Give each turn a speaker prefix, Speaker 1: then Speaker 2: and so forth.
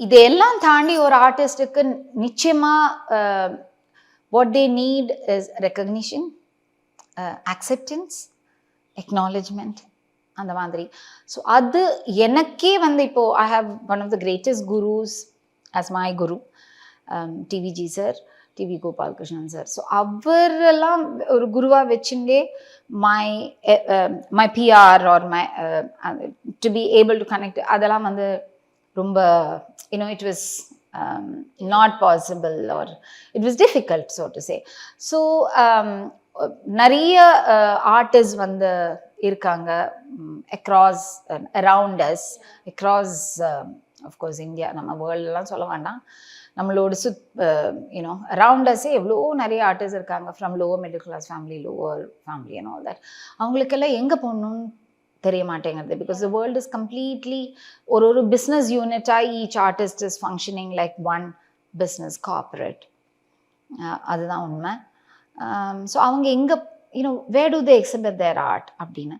Speaker 1: இதையெல்லாம் தாண்டி ஒரு ஆர்டிஸ்டுக்கு நிச்சயமா what they need is recognition, acceptance, acknowledgement அந்த மாதிரி. ஸோ அது எனக்கே வந்து இப்போ I have one of the greatest gurus as my guru, TVG sir, TV Gopalakrishnan sir. So அவரெல்லாம் ஒரு குருவாக வச்சுட்டே my PR or my to be able to connect அதெல்லாம் வந்து ரொம்ப it was not possible or it was difficult so to say. So நிறைய artist வந்து இருக்காங்க across around us, across of course India, நம்ம வேர்ல்டெலாம் சொல்ல வேண்டாம், நம்மளோட அரவுண்ட் அஸே எவ்வளோ நிறைய ஆர்டிஸ்ட் இருக்காங்க from lower middle class family, lower family and all that. அவங்களுக்கெல்லாம் எங்கே போகணுன்னு தெரிய மாட்டேங்கிறது. Because the world is completely ஒரு பிஸ்னஸ் யூனிட்டாக each artist is functioning like one business corporate. அதுதான் உண்மை. ஸோ அவங்க எங்கே where to they exhibit their art அப்படின்னு